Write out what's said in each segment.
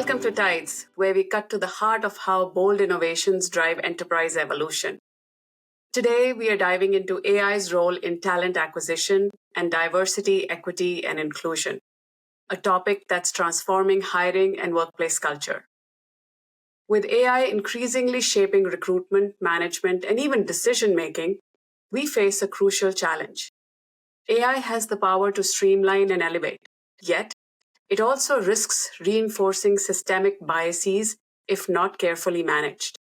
Welcome to TIDES, where we cut to the heart of how bold innovations drive enterprise evolution. Today, we are diving into AI's role in talent acquisition and diversity, equity, and inclusion, a topic that's transforming hiring and workplace culture. With AI increasingly shaping recruitment, management, and even decision-making, we face a crucial challenge. AI has the power to streamline and elevate, yet it also risks reinforcing systemic biases if not carefully managed.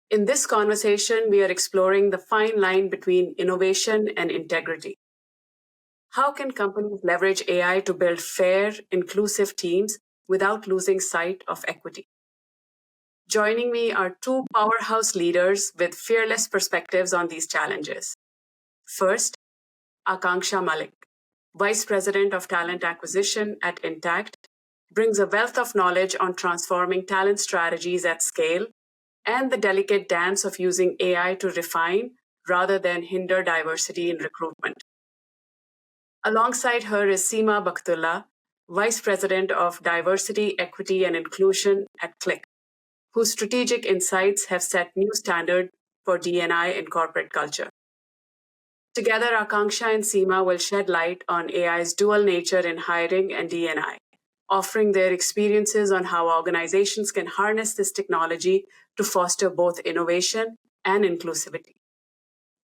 In this conversation, we are exploring the fine line between innovation and integrity. How can companies leverage AI to build fair, inclusive teams without losing sight of equity? Joining me are two powerhouse leaders with fearless perspectives on these challenges. First, Akanksha Malik, Vice President of Talent Acquisition at Intact, brings a wealth of knowledge on transforming talent strategies at scale and the delicate dance of using AI to refine rather than hinder diversity in recruitment. Alongside her is Seema Bakthula, Vice President of Diversity, Equity, and Inclusion at Click, whose strategic insights have set new standard for D&I in corporate culture. Together, Akanksha and Seema will shed light on AI's dual nature in hiring and D&I, offering their experiences on how organizations can harness this technology to foster both innovation and inclusivity.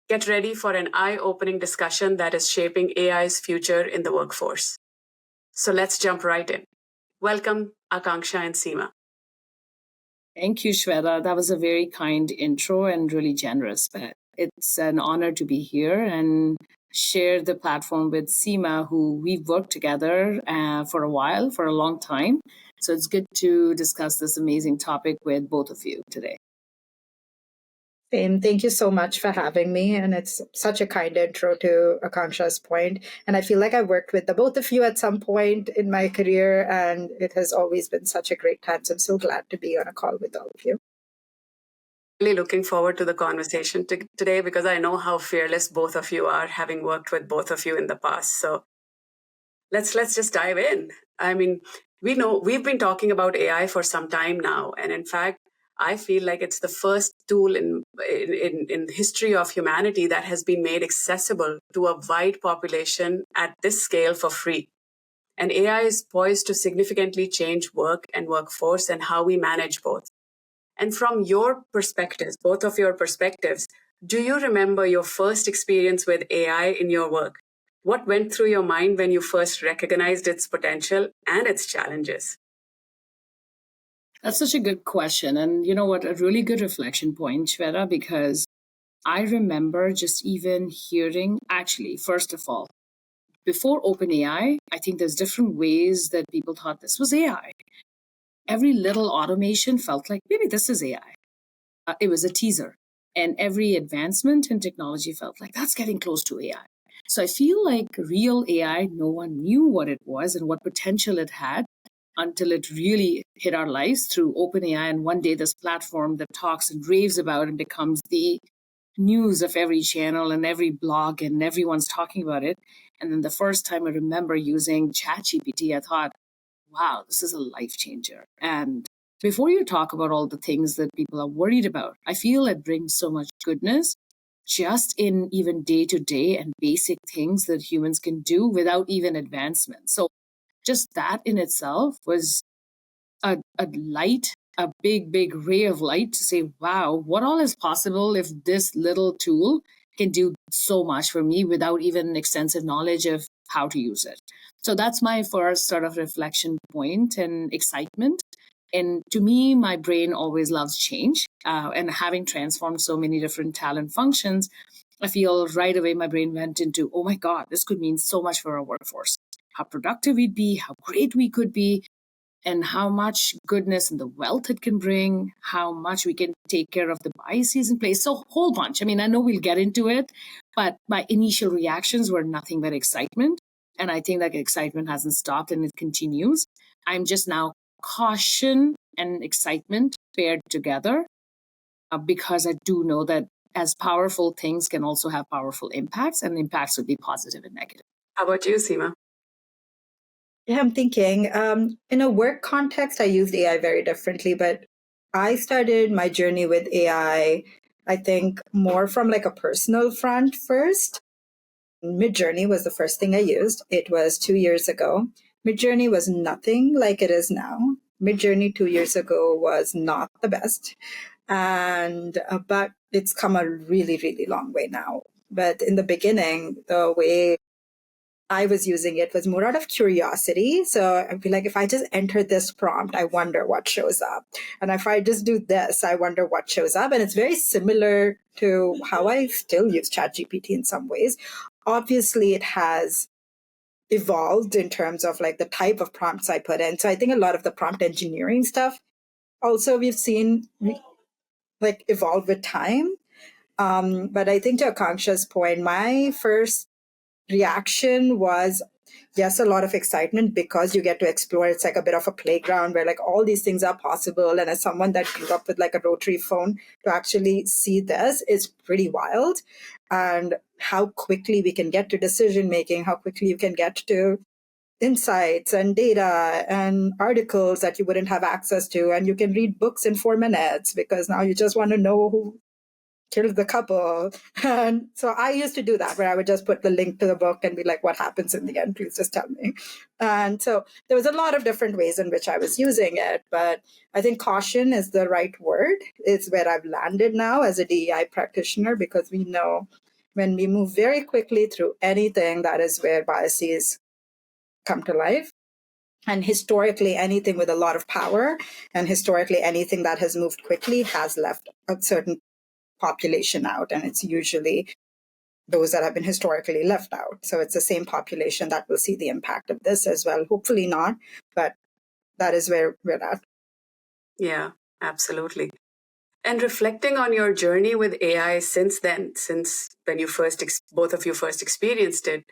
Get ready for an eye-opening discussion that is shaping AI's future in the workforce. So let's jump right in. Welcome, Akanksha and Seema. Thank you, Shveta. That was a very kind intro and really generous. But it's an honor to be here and share the platform with Seema, who we've worked together for a long time. So it's good to discuss this amazing topic with both of you today. Same. Thank you so much for having me. And it's such a kind intro to Akanksha's point. And I feel like I worked with the both of you at some point in my career, and it has always been such a great time. So I'm so glad to be on a call with all of you. Really looking forward to the conversation today because I know how fearless both of you are, having worked with both of you in the past. So let's just dive in. I mean, we've been talking about AI for some time now. And in fact, I feel like it's the first tool in the history of humanity that has been made accessible to a wide population at this scale for free. And AI is poised to significantly change work and workforce and how we manage both. And from your perspectives, both of your perspectives, do you remember your first experience with AI in your work? What went through your mind when you first recognized its potential and its challenges? That's such a good question. And you know what, a really good reflection point, Shveta, because I remember just even hearing, actually, first of all, before OpenAI, I think there's different ways that people thought this was AI. Every little automation felt like maybe this is AI. It was a teaser. And every advancement in technology felt like that's getting close to AI. So I feel like real AI, no one knew what it was and what potential it had until it really hit our lives through OpenAI. And one day this platform that talks and raves about and becomes the news of every channel and every blog, and everyone's talking about it. And then the first time I remember using ChatGPT, I thought, wow, this is a life changer. And before you talk about all the things that people are worried about, I feel it brings so much goodness just in even day-to-day and basic things that humans can do without even advancement. So just that in itself was a light, a big ray of light to say, wow, what all is possible if this little tool can do so much for me without even extensive knowledge of how to use it. So that's my first sort of reflection point and excitement. And to me, my brain always loves change. And having transformed so many different talent functions, I feel right away my brain went into, oh my God, this could mean so much for our workforce. How productive we'd be, how great we could be, and how much goodness and the wealth it can bring, how much we can take care of the biases in place. So a whole bunch. I mean, I know we'll get into it, but my initial reactions were nothing but excitement. And I think that excitement hasn't stopped and it continues. I'm just now caution and excitement paired together because I do know that as powerful things can also have powerful impacts, and impacts would be positive and negative. How about you, Seema? Yeah, I'm thinking in a work context, I used AI very differently, but I started my journey with I think more from like a personal front first. Midjourney was the first thing I used. It was 2 years ago. Midjourney was nothing like it is now. Midjourney 2 years ago was not the best. And, but it's come a really, really long way now. But in the beginning, the way I was using it was more out of curiosity. So I'd be like, if I just enter this prompt, I wonder what shows up. And if I just do this, I wonder what shows up. And it's very similar to how I still use ChatGPT in some ways. Obviously, it has evolved in terms of like the type of prompts I put in. So I think a lot of the prompt engineering stuff also we've seen like evolve with time. But I think to Akanksha's point, my first reaction was yes, a lot of excitement because you get to explore. It's like a bit of a playground where like all these things are possible. And as someone that grew up with like a rotary phone, to actually see this is pretty wild. And how quickly we can get to decision making, how quickly you can get to insights and data and articles that you wouldn't have access to. And you can read books in 4 minutes because now you just want to know who killed the couple. And so I used to do that where I would just put the link to the book and be like, what happens in the end? Please just tell me. And so there was a lot of different ways in which I was using it. But I think caution is the right word. It's where I've landed now as a DEI practitioner, because we know when we move very quickly through anything, that is where biases come to life. And historically, anything with a lot of power and historically anything that has moved quickly has left a certain population out. And it's usually those that have been historically left out. So it's the same population that will see the impact of this as well. Hopefully not, but that is where we're at. Yeah, absolutely. And reflecting on your journey with AI since then, since when you both of you first experienced it,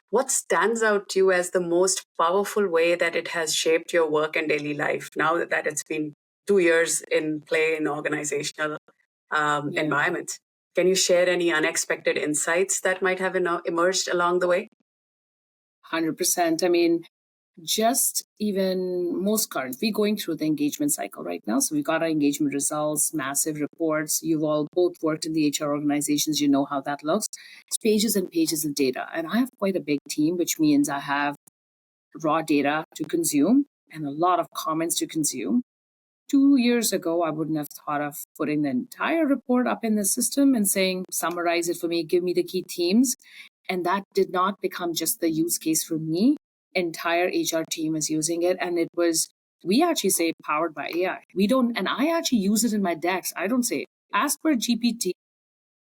what stands out to you as the most powerful way that it has shaped your work and daily life now that it's been 2 years in play in organizational environments? Can you share any unexpected insights that might have emerged along the way? 100%. I mean, just even most current, we're going through the engagement cycle right now. So we've got our engagement results, massive reports. You've all both worked in the HR organizations. You know how that looks. It's pages and pages of data. And I have quite a big team, which means I have raw data to consume and a lot of comments to consume. 2 years ago, I wouldn't have thought of putting the entire report up in the system and saying, summarize it for me, give me the key themes. And that did not become just the use case for me. Entire HR team is using it. And it was, we actually say powered by AI. We don't, and I actually use it in my decks. I don't say, ask for GPT.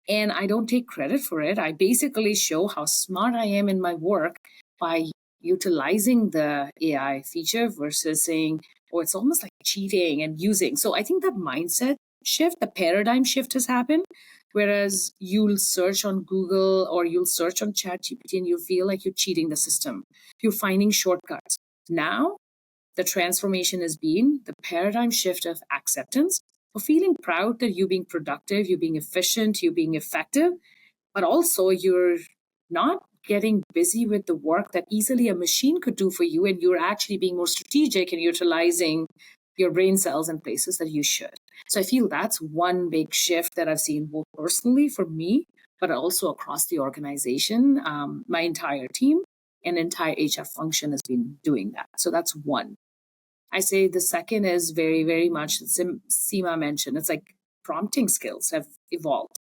And I don't take credit for it. I basically show how smart I am in my work by utilizing the AI feature versus saying, oh, it's almost like cheating and using. So I think that mindset shift, the paradigm shift has happened. Whereas you'll search on Google or you'll search on ChatGPT and you feel like you're cheating the system. You're finding shortcuts. Now, the transformation has been the paradigm shift of acceptance, of feeling proud that you're being productive, you're being efficient, you're being effective, but also you're not getting busy with the work that easily a machine could do for you, and you're actually being more strategic and utilizing your brain cells in places that you should. So I feel that's one big shift that I've seen both personally for me, but also across the organization. My entire team and entire HR function has been doing that. So that's one. I say the second is very, very much, Seema mentioned, it's like prompting skills have evolved.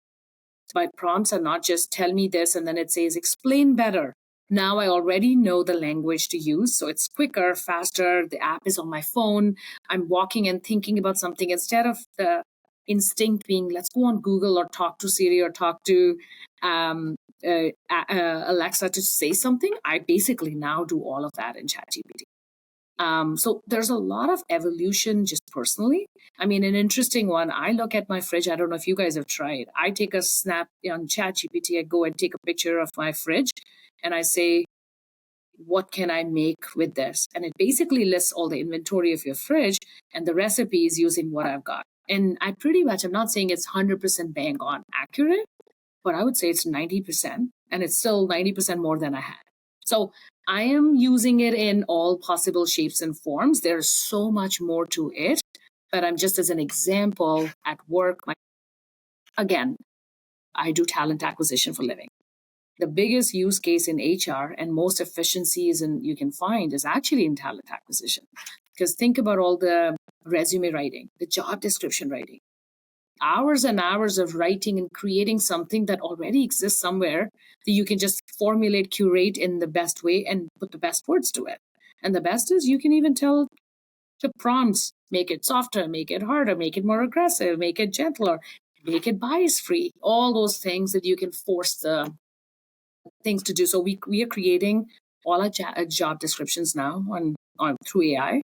My prompts are not just tell me this and then it says explain better. Now I already know the language to use. So it's quicker, faster. The app is on my phone. I'm walking and thinking about something instead of the instinct being, let's go on Google or talk to Siri or talk to Alexa to say something. I basically now do all of that in ChatGPT. So there's a lot of evolution just personally. I mean, an interesting one, I look at my fridge. I don't know if you guys have tried. I take a snap on ChatGPT. I go and take a picture of my fridge and I say, what can I make with this? And it basically lists all the inventory of your fridge and the recipes using what I've got. And I pretty much, I'm not saying it's 100% bang on accurate, but I would say it's 90%. And it's still 90% more than I had. So I am using it in all possible shapes and forms. There's so much more to it, but I'm just as an example at work. Again, I do talent acquisition for a living. The biggest use case in HR and most efficiencies you can find is actually in talent acquisition. Because think about all the resume writing, the job description writing, hours and hours of writing and creating something that already exists somewhere that you can just formulate, curate in the best way and put the best words to it. And the best is you can even tell the prompts, make it softer, make it harder, make it more aggressive, make it gentler, make it bias free, all those things that you can force the things to do. So we are creating all our job descriptions now on through AI.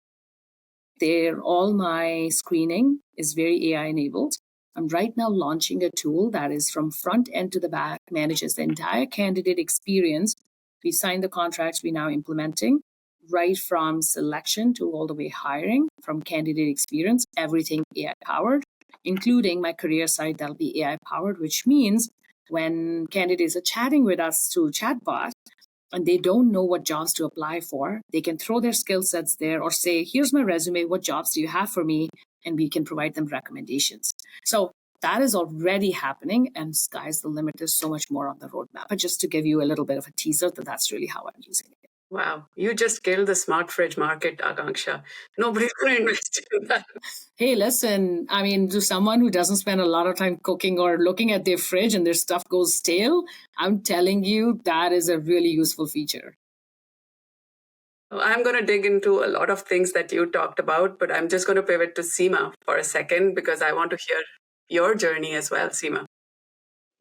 They're all my screening is very AI enabled. I'm right now launching a tool that is from front end to the back, manages the entire candidate experience. We signed the contracts we're now implementing, right from selection to all the way hiring, from candidate experience, everything AI powered, including my career site that'll be AI powered, which means when candidates are chatting with us through chatbot, and they don't know what jobs to apply for, they can throw their skill sets there or say, here's my resume, what jobs do you have for me? And we can provide them recommendations. So that is already happening, and sky's the limit. There's so much more on the roadmap. But just to give you a little bit of a teaser, that's really how I'm using it. Wow, you just killed the smart fridge market, Akanksha. Nobody's going to invest in that. Hey, listen, I mean, to someone who doesn't spend a lot of time cooking or looking at their fridge and their stuff goes stale, I'm telling you, that is a really useful feature. I'm going to dig into a lot of things that you talked about, but I'm just going to pivot to Seema for a second because I want to hear your journey as well, Seema.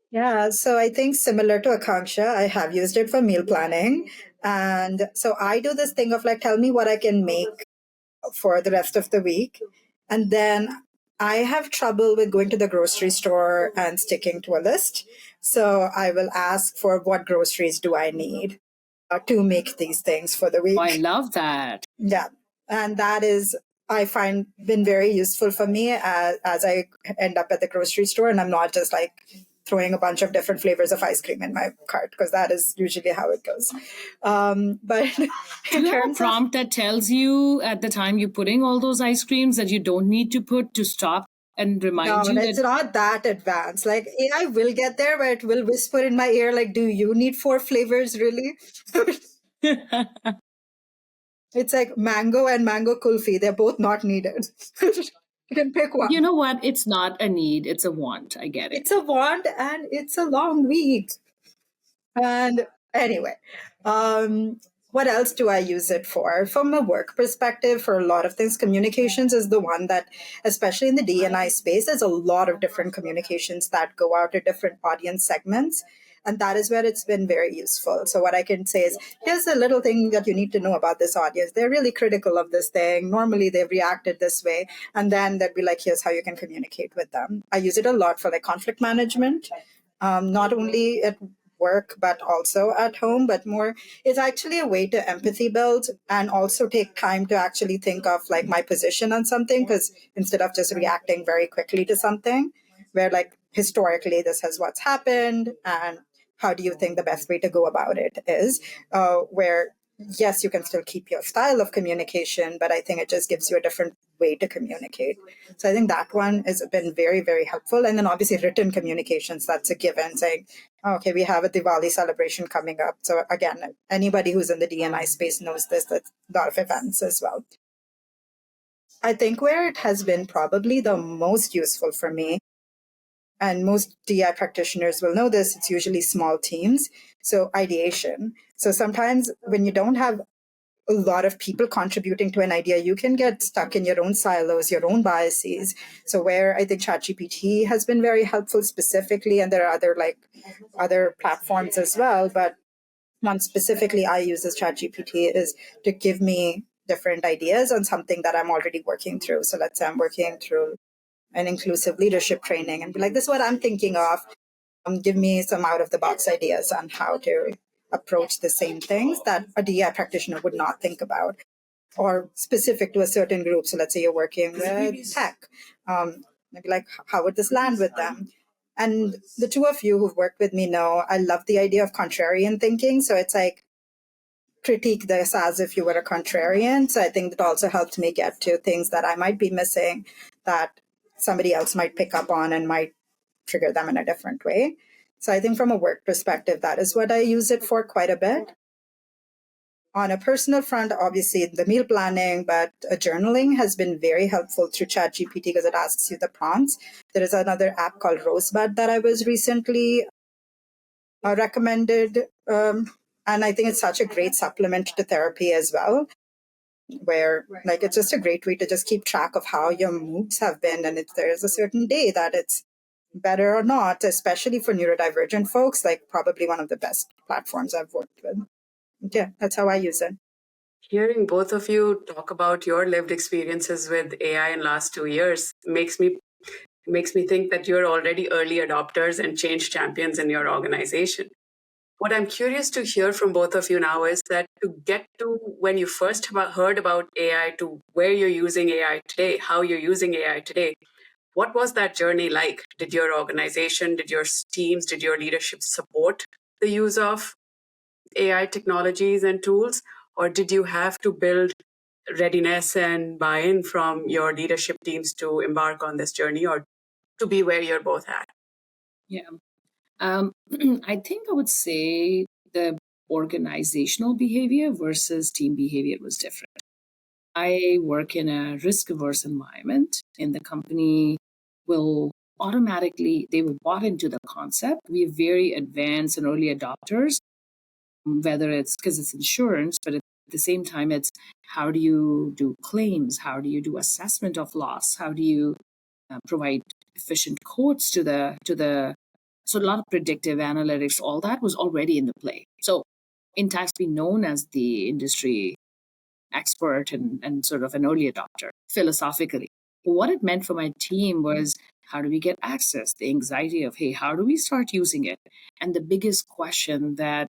Yeah, so I think similar to Akanksha, I have used it for meal planning. And so I do this thing of like, tell me what I can make for the rest of the week. And then I have trouble with going to the grocery store and sticking to a list. So I will ask for what groceries do I need to make these things for the week. Oh, I love that. Yeah. And that is, I find, been very useful for me as I end up at the grocery store and I'm not just like throwing a bunch of different flavors of ice cream in my cart, because that is usually how it goes. But do you have a prompt that tells you at the time you're putting all those ice creams that you don't need to put to stop and remind you? No, it's not that advanced. Like AI will get there where it will whisper in my ear, like, do you need 4 flavors really? It's like mango and mango kulfi. They're both not needed. You can pick one. You know what? It's not a need. It's a want. I get it. It's a want and it's a long week. And anyway, what else do I use it for? From a work perspective, for a lot of things, communications is the one that, especially in the D&I space, there's a lot of different communications that go out to different audience segments. And that is where it's been very useful. So what I can say is, here's a little thing that you need to know about this audience. They're really critical of this thing. Normally they've reacted this way. And then they'd be like, here's how you can communicate with them. I use it a lot for like conflict management, not only at work, but also at home, but more, it's actually a way to empathy build and also take time to actually think of like my position on something, because instead of just reacting very quickly to something, where like historically this is what's happened and how do you think the best way to go about it is, where yes, you can still keep your style of communication, but I think it just gives you a different way to communicate. So I think that one has been very, very helpful. And then obviously written communications, that's a given, saying, okay, we have a Diwali celebration coming up. So again, anybody who's in the D&I space knows this, that's a lot of events as well. I think where it has been probably the most useful for me, and most DI practitioners will know this, it's usually small teams. So ideation. So sometimes when you don't have a lot of people contributing to an idea, you can get stuck in your own silos, your own biases. So where I think ChatGPT has been very helpful specifically, and there are other platforms as well, but one specifically I use as ChatGPT is to give me different ideas on something that I'm already working through. So let's say I'm working through an inclusive leadership training and be like, this is what I'm thinking of. Give me some out of the box ideas on how to approach the same things that a DI practitioner would not think about, or specific to a certain group. So let's say you're working with tech. Maybe like, how would this land with them? And the two of you who've worked with me know I love the idea of contrarian thinking. So it's like, critique this as if you were a contrarian. So I think that also helped me get to things that I might be missing that somebody else might pick up on and might trigger them in a different way. So I think from a work perspective, that is what I use it for quite a bit. On a personal front, obviously the meal planning, but journaling has been very helpful through ChatGPT because it asks you the prompts. There is another app called Rosebud that I was recently recommended. And I think it's such a great supplement to therapy as well, where like it's just a great way to just keep track of how your moods have been. And if there's a certain day that it's better or not, especially for neurodivergent folks, like probably one of the best platforms I've worked with. Yeah, that's how I use it. Hearing both of you talk about your lived experiences with AI in last 2 years makes me think that you're already early adopters and change champions in your organization. What I'm curious to hear from both of you now is that to get to when you first heard about AI to where you're using AI today, how you're using AI today, what was that journey like? Did your organization, did your teams, did your leadership support the use of AI technologies and tools? Or did you have to build readiness and buy-in from your leadership teams to embark on this journey or to be where you're both at? Yeah. I think I would say the organizational behavior versus team behavior was different. I work in a risk-averse environment, and the company will automatically, they were bought into the concept. We are very advanced and early adopters, whether it's because it's insurance, but at the same time, it's how do you do claims? How do you do assessment of loss? How do you provide efficient quotes to the so a lot of predictive analytics, all that was already in the play. So Intact's been known as the industry expert and sort of an early adopter philosophically. What it meant for my team was how do we get access? The anxiety of, hey, how do we start using it? And the biggest question that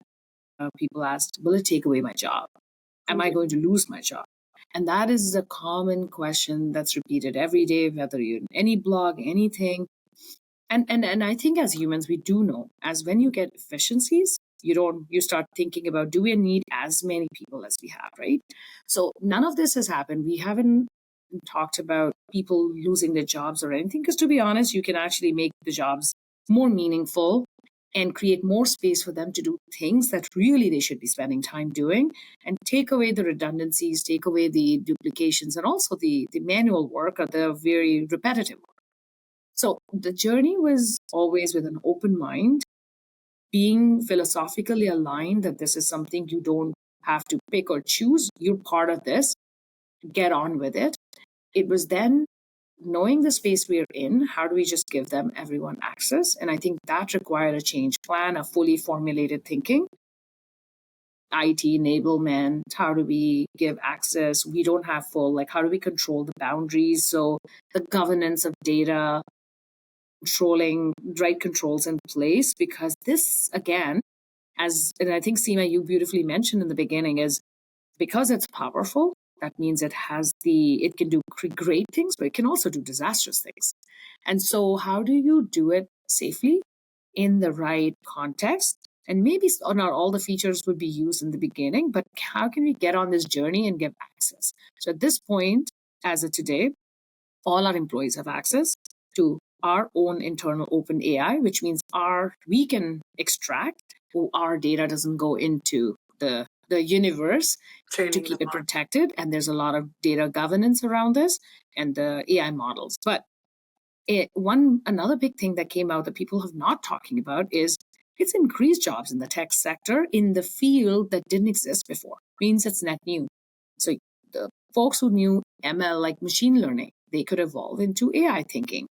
people asked, will it take away my job? Am I going to lose my job? And that is a common question that's repeated every day, whether you're in any blog, anything. And I think as humans, we do know as when you get efficiencies, you start thinking about do we need as many people as we have, right? So none of this has happened. We haven't talked about people losing their jobs or anything, because to be honest, you can actually make the jobs more meaningful and create more space for them to do things that really they should be spending time doing, and take away the redundancies, take away the duplications, and also the manual work or the very repetitive work. So the journey was always with an open mind, being philosophically aligned that this is something you don't have to pick or choose. You're part of this. Get on with it. It was then knowing the space we're in, how do we just give them everyone access? And I think that required a change plan, a fully formulated thinking. IT enablement, how do we give access? We don't have full, like, how do we control the boundaries? So the governance of data, controlling right controls in place, because this again, and I think Seema, you beautifully mentioned in the beginning, is because it's powerful, that means it can do great things, but it can also do disastrous things. And so how do you do it safely in the right context? And maybe not all the features would be used in the beginning, but how can we get on this journey and give access? So at this point, as of today, all our employees have access to our own internal open AI, which means we can extract, our data doesn't go into the universe to keep it protected. And there's a lot of data governance around this and the AI models. But another big thing that came out that people have not talking about is it's increased jobs in the tech sector in the field that didn't exist before. Means it's net new. So the folks who knew ML, like machine learning, they could evolve into AI thinking.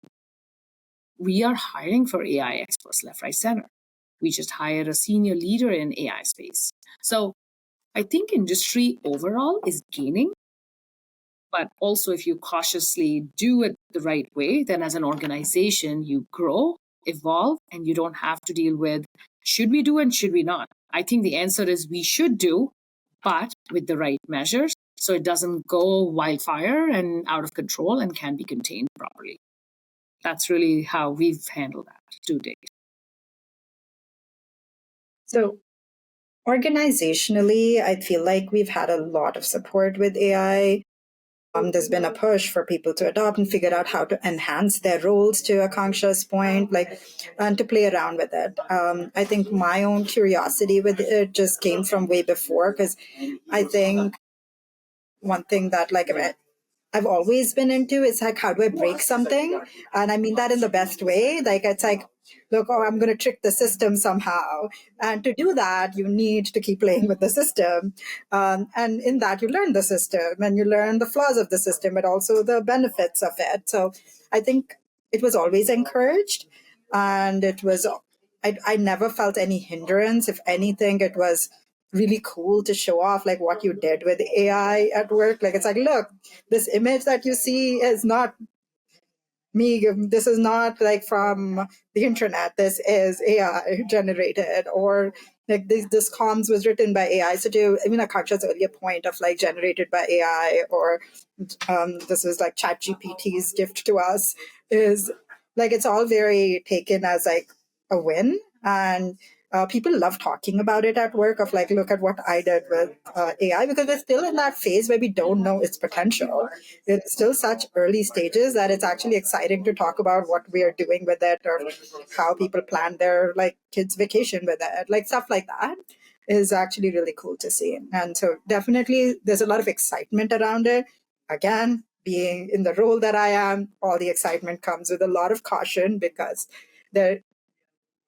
We are hiring for AI experts left, right, center. We just hired a senior leader in AI space. So I think industry overall is gaining, but also if you cautiously do it the right way, then as an organization, you grow, evolve, and you don't have to deal with should we do and should we not. I think the answer is we should do, but with the right measures, so it doesn't go wildfire and out of control and can be contained properly. That's really how we've handled that to date. So Organizationally, I feel like we've had a lot of support with AI. There's been a push for people to adopt and figure out how to enhance their roles, to Akanksha's point, like, and to play around with it. I think my own curiosity with it just came from way before, because I think one thing that, like, I've always been into is like, how do I break something? And I mean that in the best way. Like, it's like, look, oh, I'm going to trick the system somehow. And to do that, you need to keep playing with the system. And in that, you learn the system and you learn the flaws of the system, but also the benefits of it. So I think it was always encouraged. And it was, I never felt any hindrance. If anything, it was really cool to show off like what you did with AI at work. Like, it's like, look, this image that you see is not me. This is not like from the internet. This is AI generated, or like this comms was written by AI. So to, I mean, Akanksha's earlier point of like generated by AI, or this was like Chat GPT's gift to us, is like, it's all very taken as like a win. And people love talking about it at work of like, look at what I did with AI, because we're still in that phase where we don't know its potential. It's still such early stages that it's actually exciting to talk about what we are doing with it, or how people plan their like kids' vacation with it, like stuff like that is actually really cool to see. And so definitely there's a lot of excitement around it. Again, being in the role that I am, all the excitement comes with a lot of caution, because there,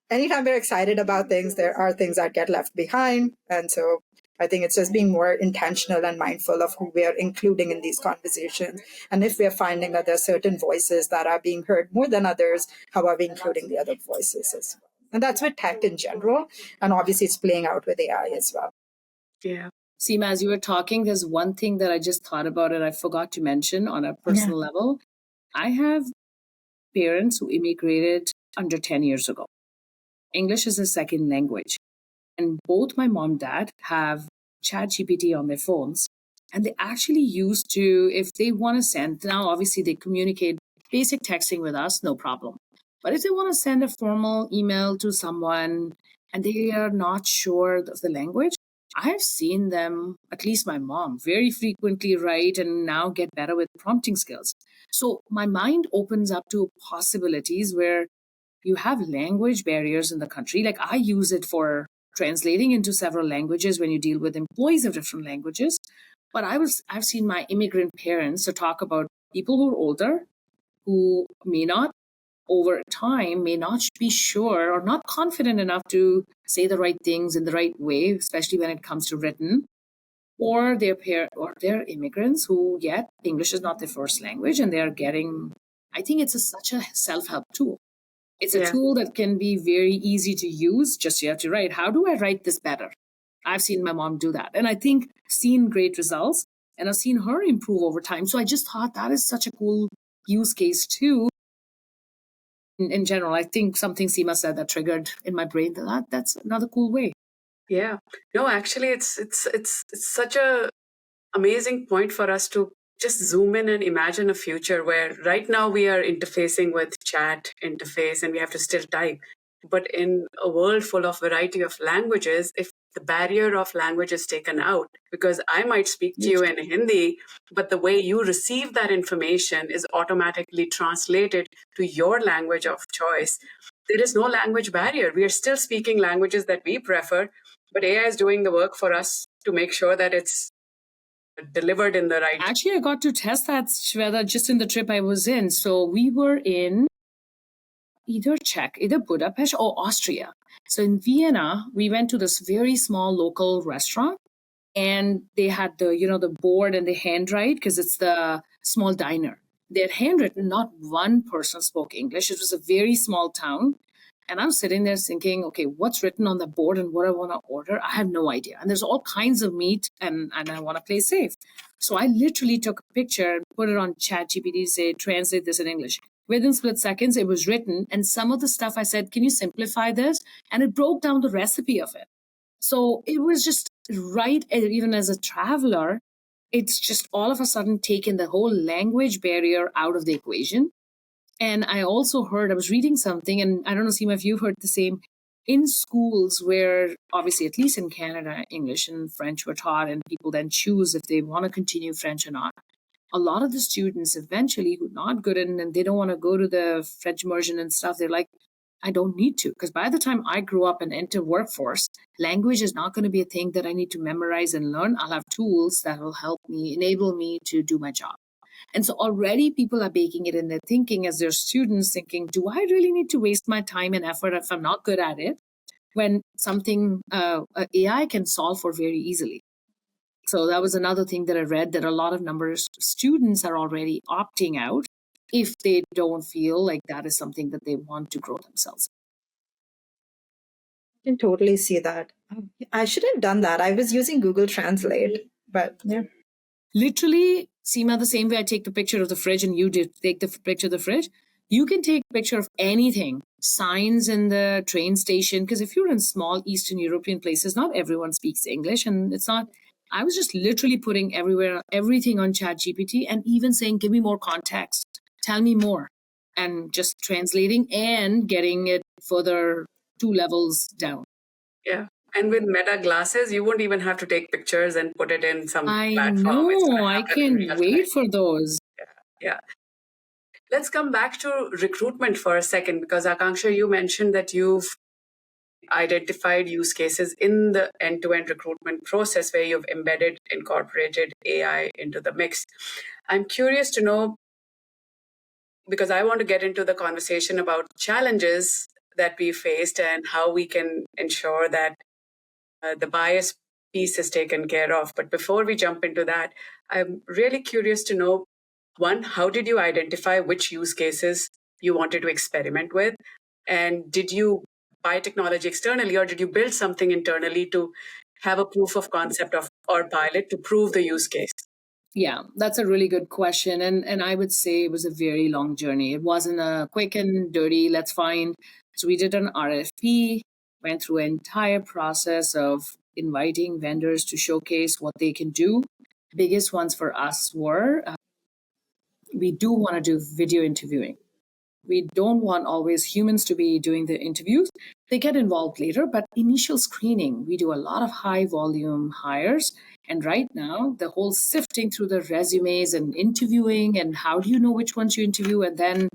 anytime we're excited about things, there are things that get left behind. And so I think it's just being more intentional and mindful of who we are including in these conversations. And if we're finding that there are certain voices that are being heard more than others, how are we including the other voices as well? And that's with tech in general. And obviously it's playing out with AI as well. Yeah. Seema, as you were talking, there's one thing that I just thought about and I forgot to mention on a personal level. I have parents who immigrated under 10 years ago. English is a second language. And both my mom and dad have ChatGPT on their phones. And they actually used to, if they want to send, now obviously they communicate basic texting with us, no problem. But if they want to send a formal email to someone and they are not sure of the language, I have seen them, at least my mom, very frequently write and now get better with prompting skills. So my mind opens up to possibilities where you have language barriers in the country. Like I use it for translating into several languages when you deal with employees of different languages. But I've seen my immigrant parents to talk about people who are older, who may not over time may not be sure or not confident enough to say the right things in the right way, especially when it comes to written, or they're immigrants who yet English is not their first language and they're getting, I think it's such a self-help tool. It's a tool that can be very easy to use. Just you have to write, how do I write this better? I've seen my mom do that. And I think seen great results and I've seen her improve over time. So I just thought that is such a cool use case too. In general, I think something Seema said that triggered in my brain that's another cool way. Yeah. No, actually it's such a amazing point for us to just zoom in and imagine a future where right now we are interfacing with chat interface and we have to still type. But in a world full of variety of languages, if the barrier of language is taken out, because I might speak to you in Hindi, but the way you receive that information is automatically translated to your language of choice. There is no language barrier. We are still speaking languages that we prefer, but AI is doing the work for us to make sure that it's delivered in the right. Actually, I got to test that, Shveta, just in the trip I was in. So we were in either Budapest or Austria. So in Vienna, we went to this very small local restaurant and they had the board and the handwrite because it's the small diner. They had handwritten, not one person spoke English. It was a very small town. And I'm sitting there thinking, okay, what's written on the board and what I want to order? I have no idea. And there's all kinds of meat and I want to play safe. So I literally took a picture and put it on ChatGPT to say, translate this in English. Within split seconds, it was written. And some of the stuff I said, can you simplify this? And it broke down the recipe of it. So it was just right, even as a traveler, it's just all of a sudden taken the whole language barrier out of the equation. And I also heard, I was reading something, and I don't know, Seema, if you've heard the same. in schools where obviously, at least in Canada, English and French were taught, and people then choose if they want to continue French or not. A lot of the students eventually who are not good in and they don't want to go to the French immersion and stuff, they're like, I don't need to. Because by the time I grew up and enter workforce, language is not going to be a thing that I need to memorize and learn. I'll have tools that will help me, enable me to do my job. And so already people are baking it in their thinking as their students, thinking, do I really need to waste my time and effort if I'm not good at it? When something AI can solve for very easily. So that was another thing that I read, that a lot of numbers students are already opting out if they don't feel like that is something that they want to grow themselves. I can totally see that. I should have done that. I was using Google Translate, but yeah. Literally, Seema, the same way I take the picture of the fridge and you did take the picture of the fridge, you can take a picture of anything, signs in the train station, because if you're in small Eastern European places, not everyone speaks English, and it's not. I was just literally putting everything on ChatGPT and even saying, give me more context, tell me more, and just translating and getting it further 2 levels down. Yeah. And with Meta glasses, you won't even have to take pictures and put it in some I platform. It's know, gonna I happen in can't real wait time. for those. Yeah. Let's come back to recruitment for a second, because Akanksha, you mentioned that you've identified use cases in the end-to-end recruitment process where you've incorporated AI into the mix. I'm curious to know, because I want to get into the conversation about challenges that we faced and how we can ensure that the bias piece is taken care of. But before we jump into that, I'm really curious to know, one, how did you identify which use cases you wanted to experiment with? And did you buy technology externally, or did you build something internally to have a proof of concept of or pilot to prove the use case? Yeah, that's a really good question. And I would say it was a very long journey. It wasn't a quick and dirty, let's find. So we did an RFP, went through an entire process of inviting vendors to showcase what they can do. Biggest ones for us were we do want to do video interviewing. We don't want always humans to be doing the interviews. They get involved later, but initial screening, we do a lot of high volume hires. And right now, the whole sifting through the resumes and interviewing and how do you know which ones you interview, and then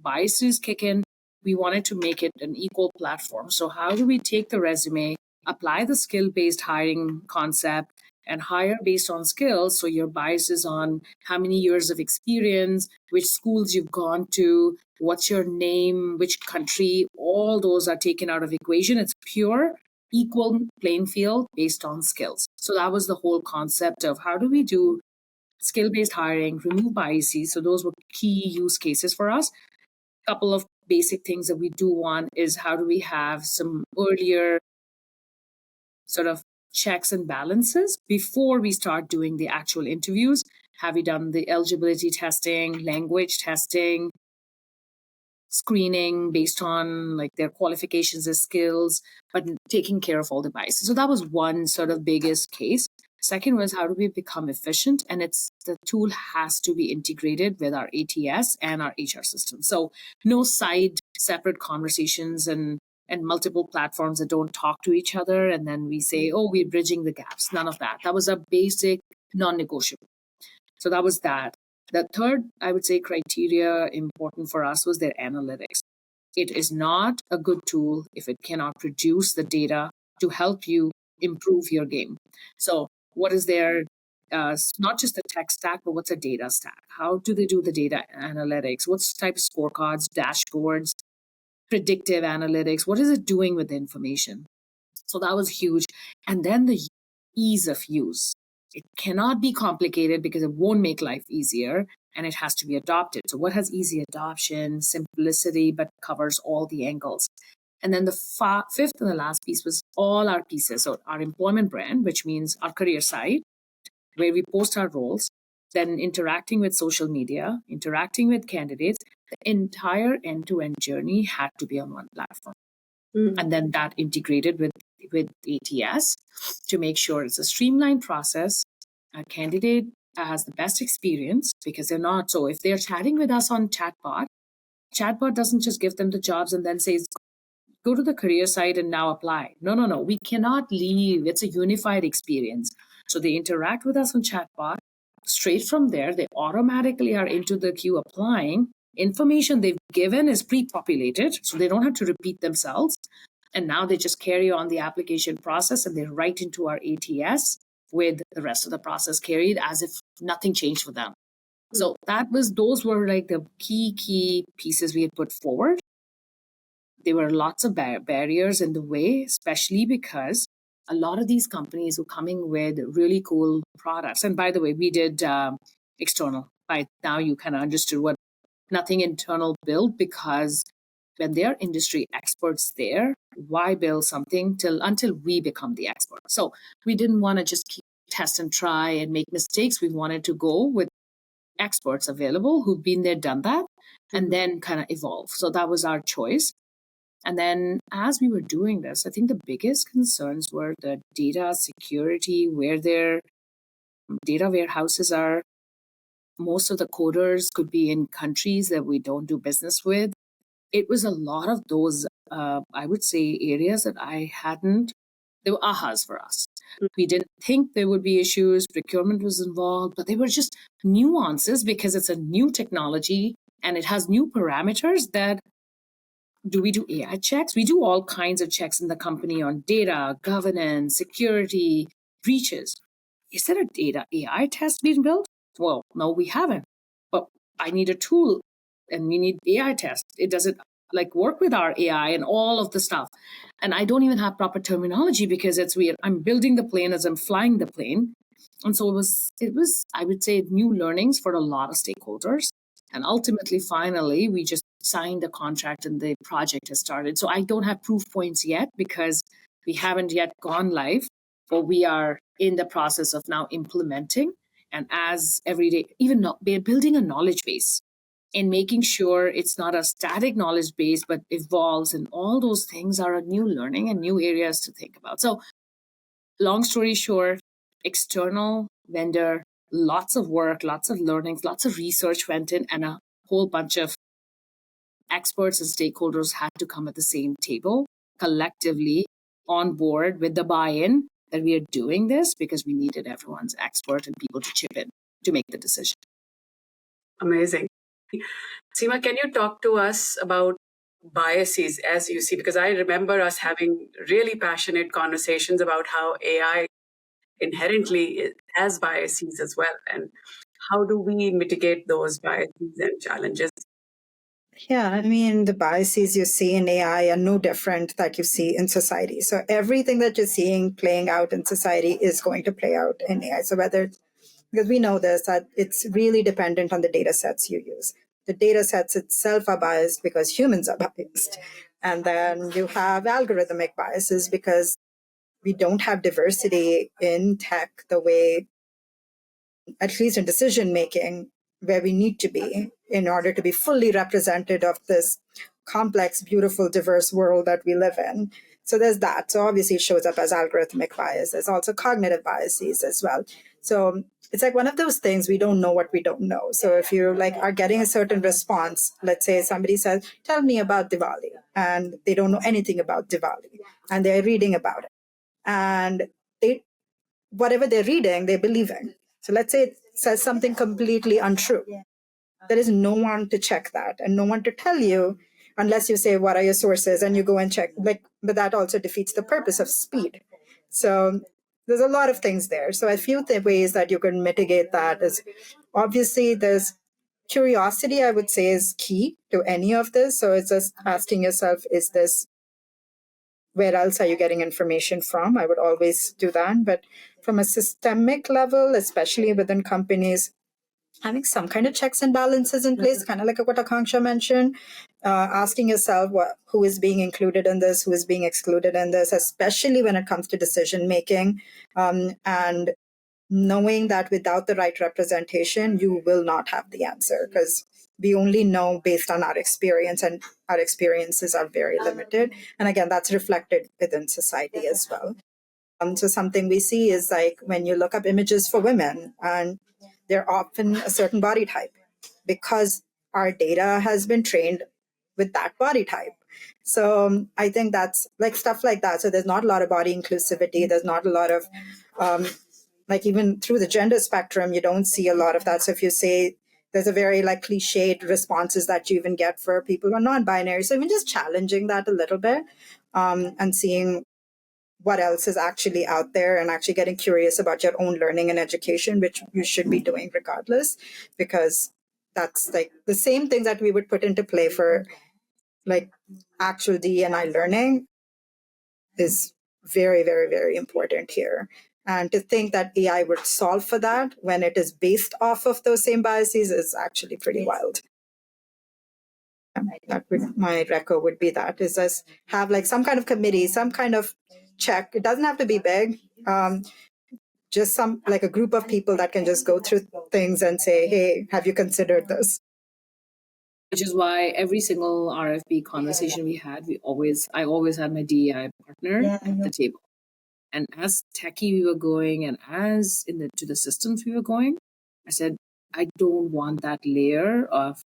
biases kick in. We wanted to make it an equal platform. So, how do we take the resume, apply the skill based hiring concept, and hire based on skills? So, your bias is on how many years of experience, which schools you've gone to, what's your name, which country, all those are taken out of equation. It's pure equal playing field based on skills. So that was the whole concept of how do we do skill-based hiring, remove biases. So those were key use cases for us. A couple of basic things that we do want is how do we have some earlier sort of checks and balances before we start doing the actual interviews. Have we done the eligibility testing, language testing, screening based on like their qualifications and skills, but taking care of all the biases. So that was one sort of biggest case. Second was how do we become efficient? And it's the tool has to be integrated with our ATS and our HR system. So no side separate conversations and multiple platforms that don't talk to each other. And then we say, oh, we're bridging the gaps. None of that. That was a basic non-negotiable. So that was that. The third, I would say, criteria important for us was their analytics. It is not a good tool if it cannot produce the data to help you improve your game. So, what is their, not just the tech stack, but what's a data stack? How do they do the data analytics? What type of scorecards, dashboards, predictive analytics? What is it doing with the information? So, that was huge. And then the ease of use. It cannot be complicated because it won't make life easier, and it has to be adopted. So what has easy adoption, simplicity, but covers all the angles? And then the fifth and the last piece was all our pieces. So our employment brand, which means our career site, where we post our roles, then interacting with social media, interacting with candidates, the entire end-to-end journey had to be on one platform. And then that integrated with ATS to make sure it's a streamlined process. A candidate has the best experience because they're not. So if they're chatting with us on chatbot doesn't just give them the jobs and then says, go to the career site and now apply. No. We cannot leave. It's a unified experience. So they interact with us on chatbot. Straight from there, they automatically are into the queue applying. Information they've given is pre-populated, so they don't have to repeat themselves. And now they just carry on the application process and they're right into our ATS with the rest of the process carried as if nothing changed for them. So those were like the key pieces we had put forward. There were lots of barriers in the way, especially because a lot of these companies were coming with really cool products. And by the way, we did external. By now you kind of understood what nothing internal built, because when they're industry experts there, why build something until we become the expert? So we didn't want to just keep test and try and make mistakes. We wanted to go with experts available who've been there, done that, and then kind of evolve. So that was our choice. And then as we were doing this, I think the biggest concerns were the data security, where their data warehouses are. Most of the coders could be in countries that we don't do business with. It was a lot of those, I would say, areas that they were ahas for us. We didn't think there would be issues. Procurement was involved, but they were just nuances because it's a new technology and it has new parameters that do we do AI checks? We do all kinds of checks in the company on data, governance, security, breaches. Is there a data AI test being built? Well, no, we haven't. But I need a tool and we need AI test. It doesn't work with our AI and all of the stuff. And I don't even have proper terminology because it's weird. I'm building the plane as I'm flying the plane. And so it was, I would say, new learnings for a lot of stakeholders. And ultimately, finally, we just signed a contract and the project has started. So I don't have proof points yet because we haven't yet gone live, but we are in the process of now implementing. And as every day, we're building a knowledge base and making sure it's not a static knowledge base, but evolves. And all those things are a new learning and new areas to think about. So long story short, external vendor, lots of work, lots of learnings, lots of research went in, and a whole bunch of experts and stakeholders had to come at the same table collectively on board with the buy-in that we are doing this because we needed everyone's expert and people to chip in to make the decision. Amazing. Seema, can you talk to us about biases as you see? Because I remember us having really passionate conversations about how AI inherently has biases as well. And how do we mitigate those biases and challenges? Yeah, I mean, the biases you see in AI are no different that you see in society. So everything that you're seeing playing out in society is going to play out in AI. So because we know this, that it's really dependent on the data sets you use. The data sets itself are biased because humans are biased. And then you have algorithmic biases because we don't have diversity in tech the way, at least in decision making, where we need to be in order to be fully representative of this complex, beautiful, diverse world that we live in. So there's that. So obviously it shows up as algorithmic bias. There's also cognitive biases as well. So it's like one of those things, we don't know what we don't know. So if you are getting a certain response, let's say somebody says, tell me about Diwali, and they don't know anything about Diwali and they're reading about it. And whatever they're reading, they're believing. So let's say it says something completely untrue. There is no one to check that and no one to tell you unless you say, what are your sources? And you go and check. But that also defeats the purpose of speed. So there's a lot of things there. So a few ways that you can mitigate that is obviously there's curiosity, I would say, is key to any of this. So it's just asking yourself, where else are you getting information from? I would always do that. But from a systemic level, especially within companies, having some kind of checks and balances in place, kind of like what Akanksha mentioned, asking yourself who is being included in this, who is being excluded in this, especially when it comes to decision making, and knowing that without the right representation, you will not have the answer because we only know based on our experience, and our experiences are very limited. And again, that's reflected within society as well. So something we see is when you look up images for women, and they're often a certain body type because our data has been trained with that body type. So I think that's like stuff like that. So there's not a lot of body inclusivity. There's not a lot of, like even through the gender spectrum, you don't see a lot of that. So if you say there's a very like cliched responses that you even get for people who are non-binary. So even just challenging that a little bit and seeing what else is actually out there and actually getting curious about your own learning and education, which you should be doing regardless, because that's like the same thing that we would put into play for like actual DE&I learning is very, very, very important here. And to think that AI would solve for that when it is based off of those same biases is actually pretty wild. That would, my reco would be that is just have like some kind of committee, some kind of check. It doesn't have to be big. Just some like a group of people that can just go through things and say, hey, have you considered this? Which is why every single RFP conversation we had, I always had my DEI partner at the table. And as techie we were going and as to the systems we were going, I said, I don't want that layer of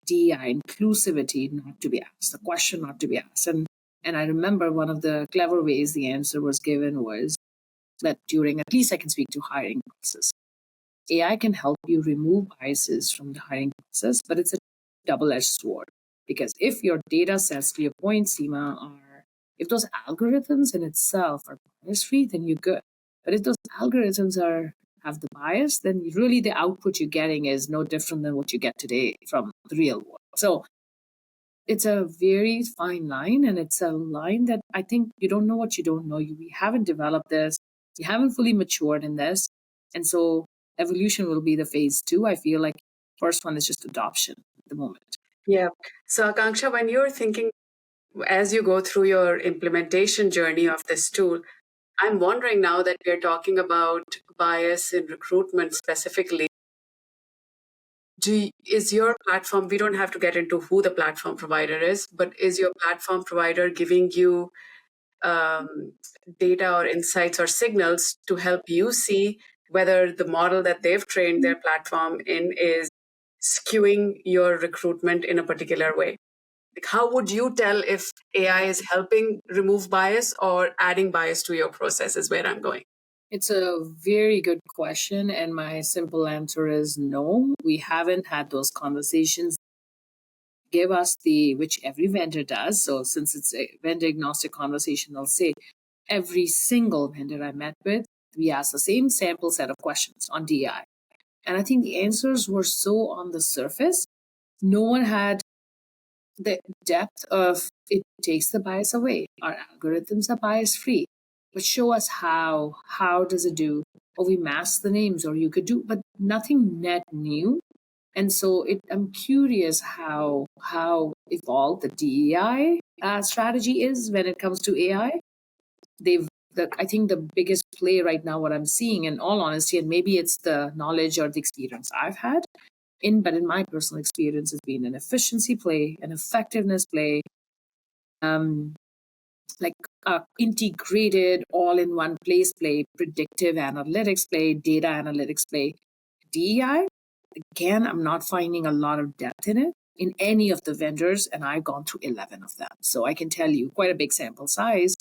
DEI inclusivity not to be asked, the question not to be asked. And I remember one of the clever ways the answer was given was that during, at least I can speak to hiring process, AI can help you remove biases from the hiring process, but it's a double-edged sword. Because if your data sets, to your point, Seema, if those algorithms in itself are bias-free, then you're good. But if those algorithms have the bias, then really the output you're getting is no different than what you get today from the real world. So it's a very fine line, and it's a line that I think you don't know what you don't know. We haven't developed this. We haven't fully matured in this. And so evolution will be the phase 2. I feel like first one is just adoption at the moment. Yeah. So Akanksha, when you're thinking, as you go through your implementation journey of this tool, I'm wondering now that we're talking about bias in recruitment specifically, is your platform, we don't have to get into who the platform provider is, but is your platform provider giving you data or insights or signals to help you see whether the model that they've trained their platform in is skewing your recruitment in a particular way? Like, how would you tell if AI is helping remove bias or adding bias to your process is where I'm going. It's a very good question. And my simple answer is no, we haven't had those conversations. Give us which every vendor does. So since it's a vendor agnostic conversation, I'll say every single vendor I met with, we asked the same sample set of questions on DI. And I think the answers were so on the surface. No one had the depth of it takes the bias away. Our algorithms are bias free. But show us how. How does it do? Or we mask the names, or you could do, but nothing net new. And so I'm curious how evolved the DEI strategy is when it comes to AI. I think the biggest play right now, what I'm seeing, in all honesty, and maybe it's the knowledge or the experience I've had, but in my personal experience, has been an efficiency play, an effectiveness play, like integrated all-in-one place play, predictive analytics play, data analytics play. DEI, again, I'm not finding a lot of depth in it in any of the vendors, and I've gone through 11 of them. So I can tell you quite a big sample size,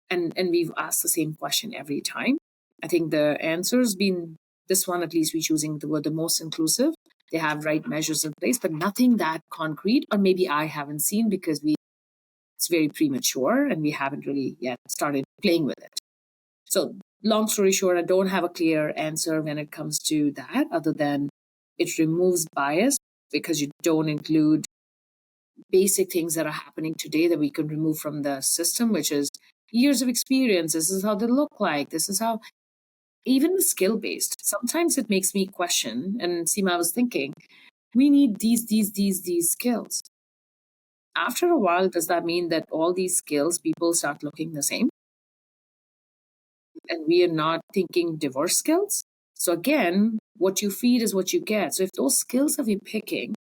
and we've asked the same question every time. I think the answer's been, this one at least, we're choosing the word the most inclusive. They have right measures in place, but nothing that concrete, or maybe I haven't seen because it's very premature and we haven't really yet started playing with it. So long story short, I don't have a clear answer when it comes to that, other than it removes bias because you don't include basic things that are happening today that we can remove from the system, which is years of experience. This is how they look like. This is how, even skill-based. Sometimes it makes me question, and Seema, I was thinking, we need these skills. After a while, does that mean that all these skills, people start looking the same? And we are not thinking diverse skills? So again, what you feed is what you get. So if those skills that we're picking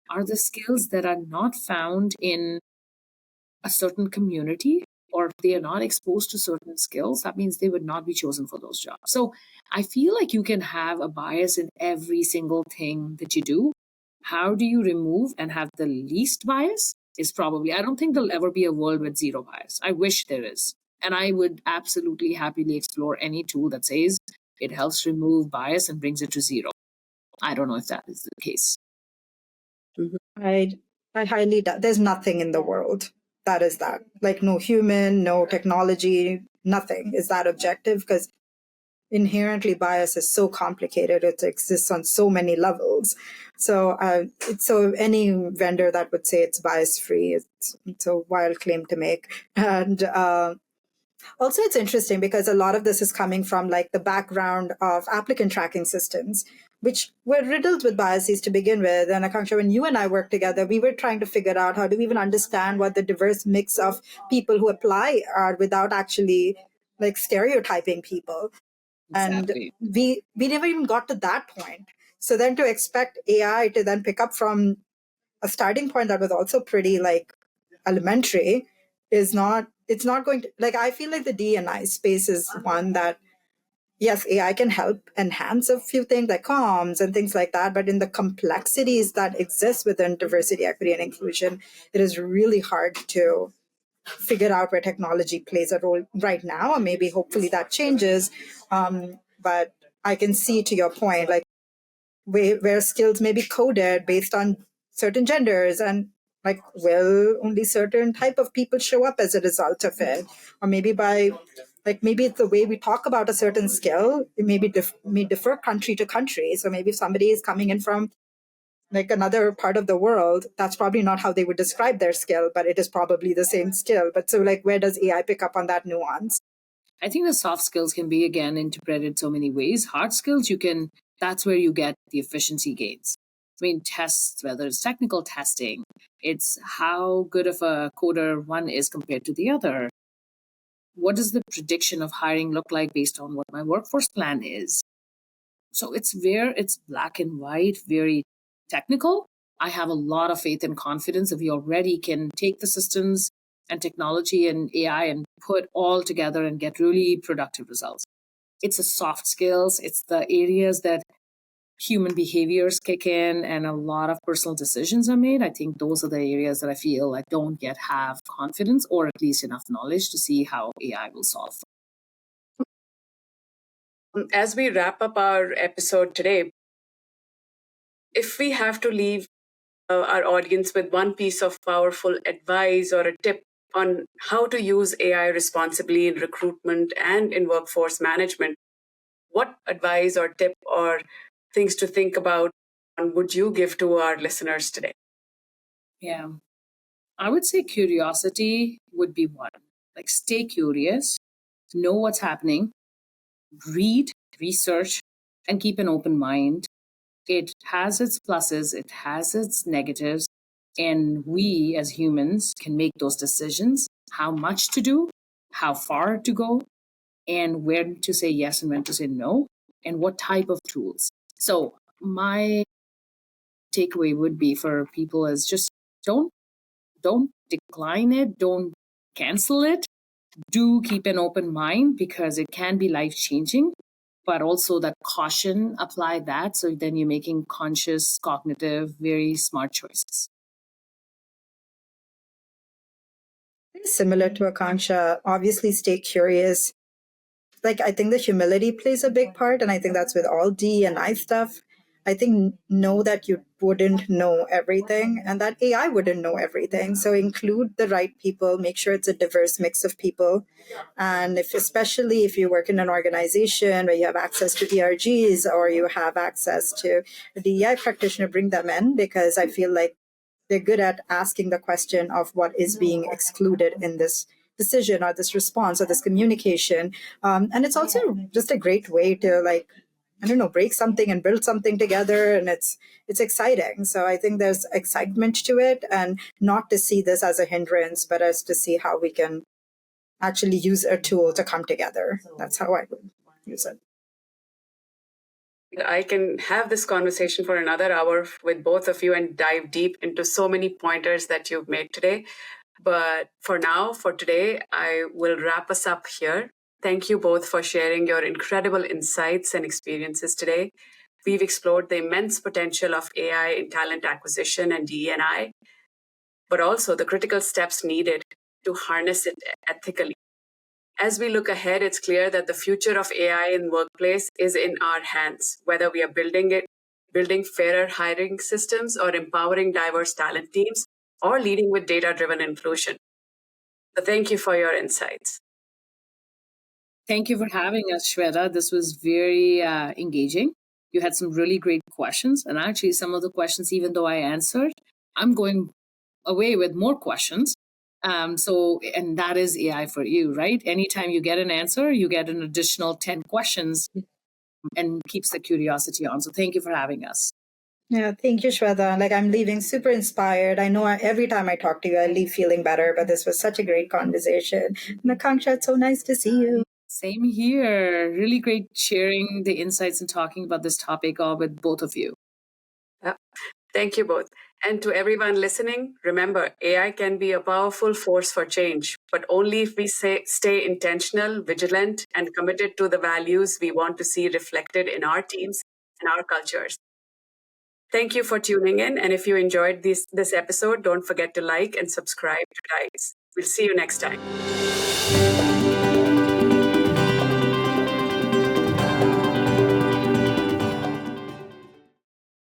are the skills that are not found in a certain community, or if they are not exposed to certain skills, that means they would not be chosen for those jobs. So I feel like you can have a bias in every single thing that you do. How do you remove and have the least bias? is probably, I don't think there'll ever be a world with zero bias. I wish there is. And I would absolutely happily explore any tool that says it helps remove bias and brings it to zero. I don't know if that is the case. I highly doubt there's nothing in the world that is that. Like no human, no technology, nothing is that objective because inherently bias is so complicated. It exists on so many levels. So so any vendor that would say it's bias free, it's a wild claim to make. And also, it's interesting because a lot of this is coming from like the background of applicant tracking systems, which were riddled with biases to begin with. And Akanksha, when you and I worked together, we were trying to figure out how do we even understand what the diverse mix of people who apply are without actually like stereotyping people. Exactly. And we never even got to that point. So then to expect AI to then pick up from a starting point that was also pretty like elementary is not, it's not going to, like, I feel like the D&I space is one that, yes, AI can help enhance a few things like comms and things like that, but in the complexities that exist within diversity, equity, and inclusion, it is really hard to figure out where technology plays a role right now, or maybe hopefully that changes. But I can see, to your point, like where skills may be coded based on certain genders, and like will only certain type of people show up as a result of it, or maybe by like maybe it's the way we talk about a certain skill. It may differ country to country. So maybe if somebody is coming in from like another part of the world, that's probably not how they would describe their skill, but it is probably the same skill. But so like where does AI pick up on that nuance? I think the soft skills can be, again, interpreted so many ways. Hard skills, that's where you get the efficiency gains. I mean, tests, whether it's technical testing, it's how good of a coder one is compared to the other. What does the prediction of hiring look like based on what my workforce plan is? So it's black and white, very technical. I have a lot of faith and confidence that we already can take the systems and technology and AI and put all together and get really productive results. It's the soft skills, it's the areas that human behaviors kick in and a lot of personal decisions are made. I think those are the areas that I feel I don't yet have confidence or at least enough knowledge to see how AI will solve. As we wrap up our episode today, if we have to leave our audience with one piece of powerful advice or a tip on how to use AI responsibly in recruitment and in workforce management, what advice or tip or things to think about would you give to our listeners today? Yeah, I would say curiosity would be one. Like, stay curious, know what's happening, read, research, and keep an open mind. It has its pluses, it has its negatives, and we as humans can make those decisions how much to do, how far to go, and when to say yes and when to say no, and what type of tools. So, my takeaway would be for people is just don't decline it, don't cancel it. Do keep an open mind because it can be life changing, but also that caution, apply that. So then you're making conscious, cognitive, very smart choices. Similar to Akanksha, obviously stay curious. Like I think the humility plays a big part, and I think that's with all D and I stuff. I think know that you wouldn't know everything and that AI wouldn't know everything. So include the right people, make sure it's a diverse mix of people. And especially if you work in an organization where you have access to ERGs or you have access to a DEI practitioner, bring them in, because I feel like they're good at asking the question of what is being excluded in this decision or this response or this communication. And it's also just a great way to like, I don't know, break something and build something together. And it's exciting. So I think there's excitement to it, and not to see this as a hindrance, but as to see how we can actually use a tool to come together. That's how I would use it. I can have this conversation for another hour with both of you and dive deep into so many pointers that you've made today. But for now, for today, I will wrap us up here. Thank you both for sharing your incredible insights and experiences today. We've explored the immense potential of AI in talent acquisition and DE&I, but also the critical steps needed to harness it ethically. As we look ahead, it's clear that the future of AI in workplace is in our hands, whether we are building fairer hiring systems or empowering diverse talent teams or leading with data-driven inclusion. So thank you for your insights. Thank you for having us, Shweta. This was very engaging. You had some really great questions. And actually, some of the questions, even though I answered, I'm going away with more questions. And that is AI for you, right? Anytime you get an answer, you get an additional 10 questions and keeps the curiosity on. So thank you for having us. Yeah, thank you, Shweta. Like, I'm leaving super inspired. I know every time I talk to you, I leave feeling better, but this was such a great conversation. And Akanksha, it's so nice to see you. Same here. Really great sharing the insights and talking about this topic all with both of you. Thank you both. And to everyone listening, remember, AI can be a powerful force for change, but only if we stay intentional, vigilant, and committed to the values we want to see reflected in our teams and our cultures. Thank you for tuning in. And if you enjoyed this episode, don't forget to like and subscribe to TIDES. We'll see you next time.